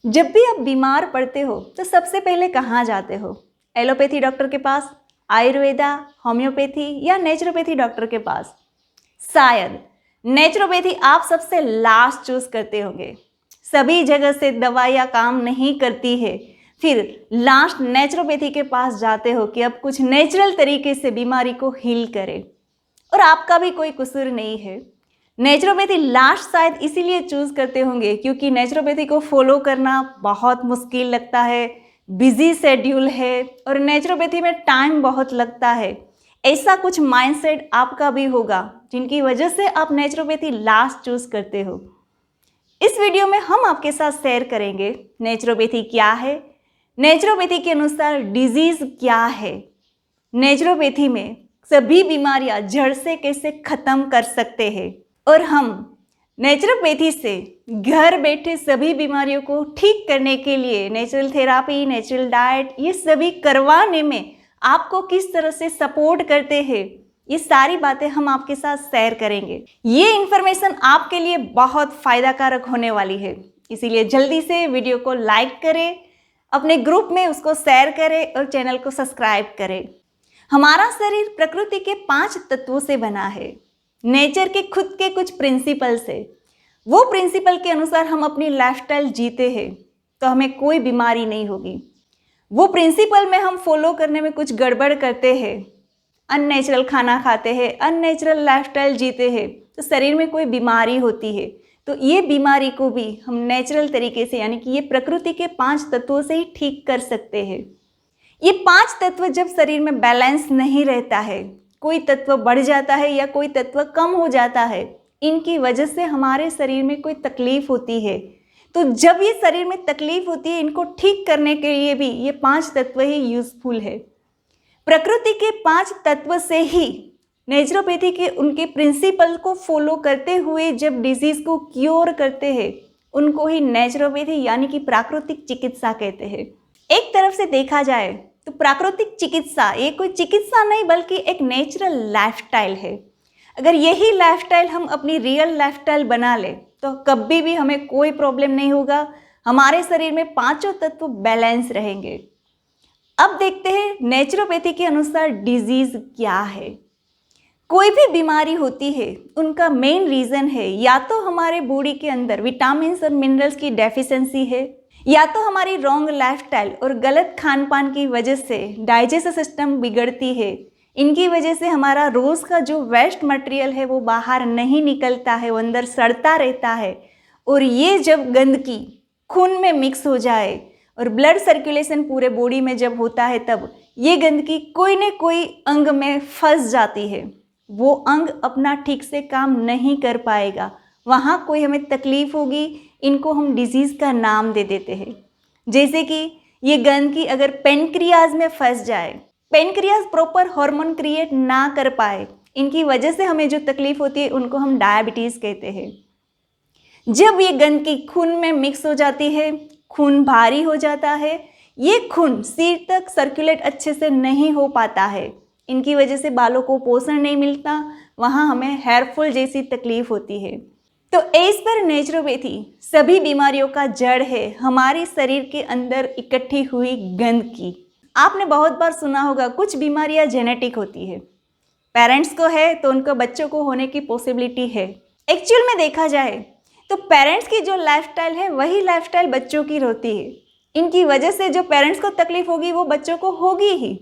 जब भी आप बीमार पड़ते हो तो सबसे पहले कहाँ जाते हो? एलोपैथी डॉक्टर के पास, आयुर्वेदा, होम्योपैथी या नेचुरोपैथी डॉक्टर के पास? शायद नेचुरोपैथी आप सबसे लास्ट चूज करते होंगे। सभी जगह से दवाइयाँ काम नहीं करती है, फिर लास्ट नेचुरोपैथी के पास जाते हो कि अब कुछ नेचुरल तरीके से बीमारी को हील करे। और आपका भी कोई कसूर नहीं है। नेचुरोपैथी लास्ट शायद इसीलिए चूज करते होंगे क्योंकि नेचुरोपैथी को फॉलो करना बहुत मुश्किल लगता है, बिजी शेड्यूल है और नेचुरोपैथी में टाइम बहुत लगता है। ऐसा कुछ माइंडसेट आपका भी होगा जिनकी वजह से आप नेचुरोपैथी लास्ट चूज करते हो। इस वीडियो में हम आपके साथ शेयर करेंगे नेचुरोपैथी क्या है, नेचुरोपैथी के अनुसार डिजीज क्या है, नेचुरोपैथी में सभी बीमारियां जड़ से कैसे खत्म कर सकते हैं और हम नेचुरोपैथी से घर बैठे सभी बीमारियों को ठीक करने के लिए नेचुरल थेरापी, नेचुरल डाइट ये सभी करवाने में आपको किस तरह से सपोर्ट करते हैं, ये सारी बातें हम आपके साथ शेयर करेंगे। ये इन्फॉर्मेशन आपके लिए बहुत फायदाकारक होने वाली है, इसीलिए जल्दी से वीडियो को लाइक करें, अपने ग्रुप में उसको शेयर करें और चैनल को सब्सक्राइब करें। हमारा शरीर प्रकृति के 5 तत्वों से बना है, नेचर के खुद के कुछ प्रिंसिपल से। वो प्रिंसिपल के अनुसार हम अपनी लाइफस्टाइल जीते हैं तो हमें कोई बीमारी नहीं होगी। वो प्रिंसिपल में हम फॉलो करने में कुछ गड़बड़ करते हैं, अननेचुरल खाना खाते हैं, अननेचुरल लाइफस्टाइल जीते हैं तो शरीर में कोई बीमारी होती है। तो ये बीमारी को भी हम नेचुरल तरीके से यानी कि ये प्रकृति के 5 तत्वों से ही ठीक कर सकते हैं। ये 5 तत्व जब शरीर में बैलेंस नहीं रहता है, कोई तत्व बढ़ जाता है या कोई तत्व कम हो जाता है, इनकी वजह से हमारे शरीर में कोई तकलीफ होती है। तो जब ये शरीर में तकलीफ होती है, इनको ठीक करने के लिए भी ये 5 तत्व ही यूजफुल है। प्रकृति के 5 तत्व से ही नेचुरोपैथी के उनके प्रिंसिपल को फॉलो करते हुए जब डिजीज को क्योर करते हैं, उनको ही नेचुरोपैथी यानी कि प्राकृतिक चिकित्सा कहते हैं। एक तरफ से देखा जाए तो प्राकृतिक चिकित्सा ये कोई चिकित्सा नहीं बल्कि एक नेचुरल लाइफस्टाइल है। अगर यही लाइफस्टाइल हम अपनी रियल लाइफस्टाइल बना ले तो कभी भी हमें कोई प्रॉब्लम नहीं होगा, हमारे शरीर में 5 तत्व बैलेंस रहेंगे। अब देखते हैं नेचुरोपैथी के अनुसार डिजीज क्या है। कोई भी बीमारी होती है उनका मेन रीज़न है या तो हमारे बॉडी के अंदर विटामिन्स और मिनरल्स की डेफिशिएंसी है, या तो हमारी रॉन्ग लाइफस्टाइल और गलत खान पान की वजह से डाइजेस्टिव सिस्टम बिगड़ती है। इनकी वजह से हमारा रोज़ का जो वेस्ट मटेरियल है वो बाहर नहीं निकलता है, वो अंदर सड़ता रहता है। और ये जब गंदगी खून में मिक्स हो जाए और ब्लड सर्कुलेशन पूरे बॉडी में जब होता है तब ये गंदगी कोई न कोई अंग में फंस जाती है। वो अंग अपना ठीक से काम नहीं कर पाएगा, वहाँ कोई हमें तकलीफ होगी, इनको हम डिजीज़ का नाम दे देते हैं। जैसे कि ये गंदगी अगर पेनक्रियाज में फंस जाए, पेनक्रियाज प्रॉपर हार्मोन क्रिएट ना कर पाए, इनकी वजह से हमें जो तकलीफ होती है उनको हम डायबिटीज़ कहते हैं। जब ये गंदगी खून में मिक्स हो जाती है, खून भारी हो जाता है, ये खून सिर तक सर्कुलेट अच्छे से नहीं हो पाता है, इनकी वजह से बालों को पोषण नहीं मिलता, वहाँ हमें हेयरफॉल जैसी तकलीफ होती है। तो एज पर नेचुरोपैथी सभी बीमारियों का जड़ है हमारे शरीर के अंदर इकट्ठी हुई गंदगी। आपने बहुत बार सुना होगा कुछ बीमारियां जेनेटिक होती है, पेरेंट्स को है तो उनको बच्चों को होने की पॉसिबिलिटी है। एक्चुअल में देखा जाए तो पेरेंट्स की जो लाइफस्टाइल है वही लाइफस्टाइल बच्चों की होती है। इनकी वजह से जो पेरेंट्स को तकलीफ होगी वो बच्चों को होगी ही।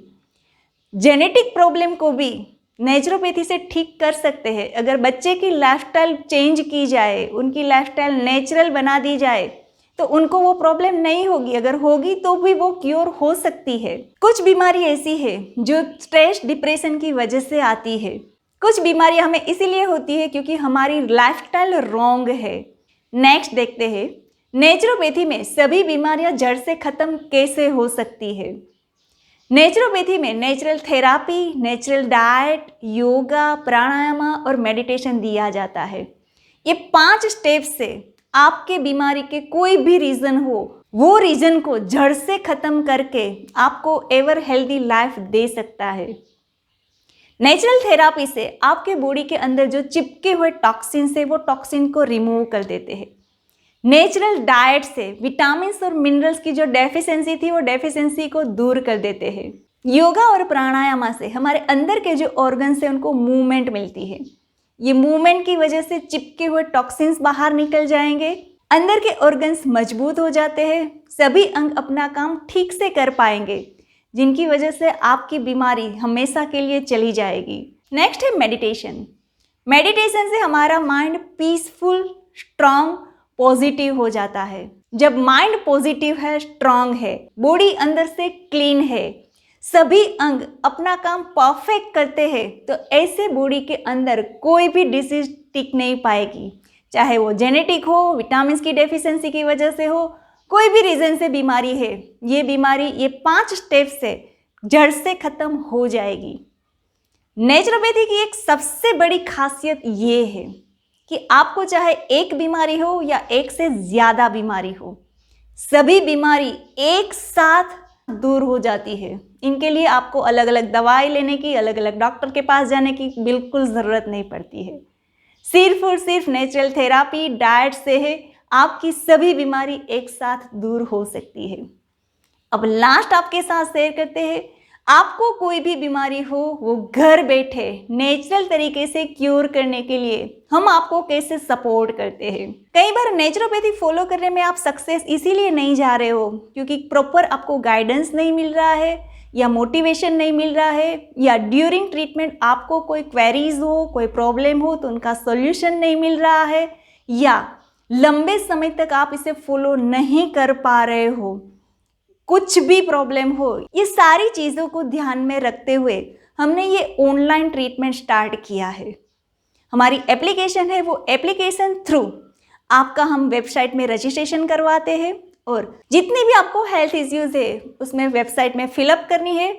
जेनेटिक प्रॉब्लम को भी नेचुरोपैथी से ठीक कर सकते हैं। अगर बच्चे की लाइफस्टाइल चेंज की जाए, उनकी लाइफस्टाइल नेचुरल बना दी जाए तो उनको वो प्रॉब्लम नहीं होगी, अगर होगी तो भी वो क्योर हो सकती है। कुछ बीमारी ऐसी है जो स्ट्रेस डिप्रेशन की वजह से आती है। कुछ बीमारियां हमें इसीलिए होती है क्योंकि हमारी लाइफस्टाइल रॉन्ग है। नेक्स्ट देखते हैं नेचुरोपैथी में सभी बीमारियां जड़ से खत्म कैसे हो सकती है। नेचुरोपैथी में natural therapy, natural diet, yoga, pranayama और मेडिटेशन दिया जाता है। ये 5 स्टेप्स से आपके बीमारी के कोई भी रीज़न हो वो रीज़न को जड़ से ख़त्म करके आपको एवर हेल्दी लाइफ दे सकता है। नेचुरल थेरापी से आपके बॉडी के अंदर जो चिपके हुए टॉक्सिन्स है वो टॉक्सिन को रिमूव कर देते हैं। नेचुरल डाइट से विटामिन्स और मिनरल्स की जो डेफिशिएंसी थी वो डेफिशिएंसी को दूर कर देते हैं। योगा और प्राणायाम से हमारे अंदर के जो ऑर्गन्स हैं उनको मूवमेंट मिलती है। ये मूवमेंट की वजह से चिपके हुए टॉक्सिन्स बाहर निकल जाएंगे, अंदर के ऑर्गन्स मजबूत हो जाते हैं, सभी अंग अपना काम ठीक से कर पाएंगे, जिनकी वजह से आपकी बीमारी हमेशा के लिए चली जाएगी। नेक्स्ट है मेडिटेशन। मेडिटेशन से हमारा माइंड पीसफुल, स्ट्रांग, पॉजिटिव हो जाता है। जब माइंड पॉजिटिव है, स्ट्रांग है, बॉडी अंदर से क्लीन है, सभी अंग अपना काम परफेक्ट करते हैं, तो ऐसे बॉडी के अंदर कोई भी डिसीज टिक नहीं पाएगी, चाहे वो जेनेटिक हो, विटामिन की डेफिशिएंसी की वजह से हो, कोई भी रीज़न से बीमारी है, ये बीमारी ये 5 स्टेप से जड़ से ख़त्म हो जाएगी। नेचुरोपैथी की एक सबसे बड़ी खासियत ये है कि आपको चाहे एक बीमारी हो या एक से ज़्यादा बीमारी हो, सभी बीमारी एक साथ दूर हो जाती है। इनके लिए आपको अलग अलग दवाई लेने की, अलग अलग डॉक्टर के पास जाने की बिल्कुल ज़रूरत नहीं पड़ती है। सिर्फ और सिर्फ नेचुरल थेरापी, डाइट से है आपकी सभी बीमारी एक साथ दूर हो सकती है। अब लास्ट आपके साथ शेयर करते हैं, आपको कोई भी बीमारी हो वो घर बैठे नेचुरल तरीके से क्योर करने के लिए हम आपको कैसे सपोर्ट करते हैं। कई बार नेचुरोपैथी फॉलो करने में आप सक्सेस इसीलिए नहीं जा रहे हो क्योंकि प्रॉपर आपको गाइडेंस नहीं मिल रहा है या मोटिवेशन नहीं मिल रहा है, या ड्यूरिंग ट्रीटमेंट आपको कोई क्वेरीज हो, कोई प्रॉब्लम हो तो उनका सॉल्यूशन नहीं मिल रहा है, या लंबे समय तक आप इसे फॉलो नहीं कर पा रहे हो, कुछ भी प्रॉब्लम हो, ये सारी चीज़ों को ध्यान में रखते हुए हमने ये ऑनलाइन ट्रीटमेंट स्टार्ट किया है। हमारी एप्लीकेशन है, वो एप्लीकेशन थ्रू आपका हम वेबसाइट में रजिस्ट्रेशन करवाते हैं और जितने भी आपको हेल्थ इश्यूज़ है उसमें वेबसाइट में फिलअप करनी है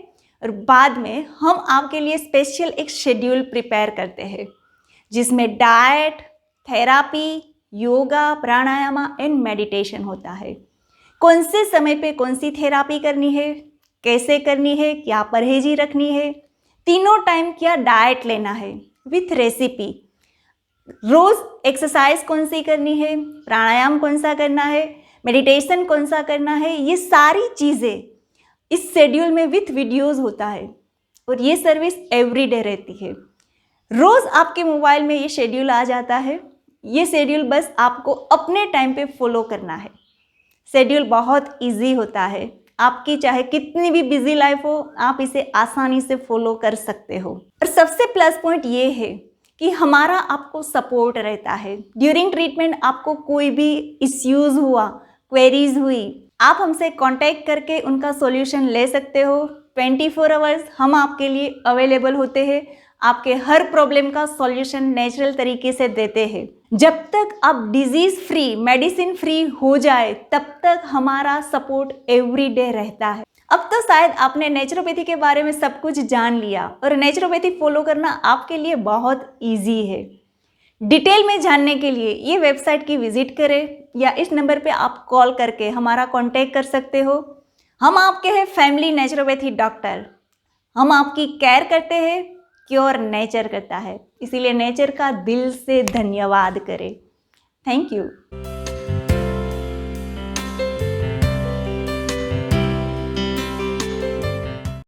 और बाद में हम आपके लिए स्पेशल एक शेड्यूल प्रिपेयर करते हैं जिसमें diet, therapy, yoga, pranayama and meditation होता है। कौन से समय पे कौन सी थेरापी करनी है, कैसे करनी है, क्या परहेजी रखनी है, तीनों टाइम क्या डाइट लेना है विथ रेसिपी, रोज़ एक्सरसाइज कौन सी करनी है, प्राणायाम कौन सा करना है, मेडिटेशन कौन सा करना है, ये सारी चीज़ें इस शेड्यूल में विथ वीडियोज़ होता है और ये सर्विस एवरीडे रहती है। रोज़ आपके मोबाइल में ये शेड्यूल आ जाता है। ये शेड्यूल बस आपको अपने टाइम पे फॉलो करना है। शेड्यूल बहुत इजी होता है, आपकी चाहे कितनी भी बिजी लाइफ हो आप इसे आसानी से फॉलो कर सकते हो। और सबसे प्लस पॉइंट ये है कि हमारा आपको सपोर्ट रहता है। ड्यूरिंग ट्रीटमेंट आपको कोई भी इश्यूज़ हुआ, क्वेरीज हुई, आप हमसे कांटेक्ट करके उनका सॉल्यूशन ले सकते हो। 24 आवर्स हम आपके लिए अवेलेबल होते हैं, आपके हर प्रॉब्लम का सॉल्यूशन नेचुरल तरीके से देते हैं। जब तक आप डिजीज़ फ्री, मेडिसिन फ्री हो जाए तब तक हमारा सपोर्ट एवरीडे रहता है। अब तो शायद आपने नेचुरोपैथी के बारे में सब कुछ जान लिया और नेचुरोपैथी फॉलो करना आपके लिए बहुत इजी है। डिटेल में जानने के लिए ये वेबसाइट की विजिट करें या इस नंबर पे आप कॉल करके हमारा कांटेक्ट कर सकते हो। हम आपके हैं फैमिली नेचुरोपैथी डॉक्टर। हम आपकी केयर करते हैं, क्योर नेचर करता है, इसीलिए नेचर का दिल से धन्यवाद करें। Thank you.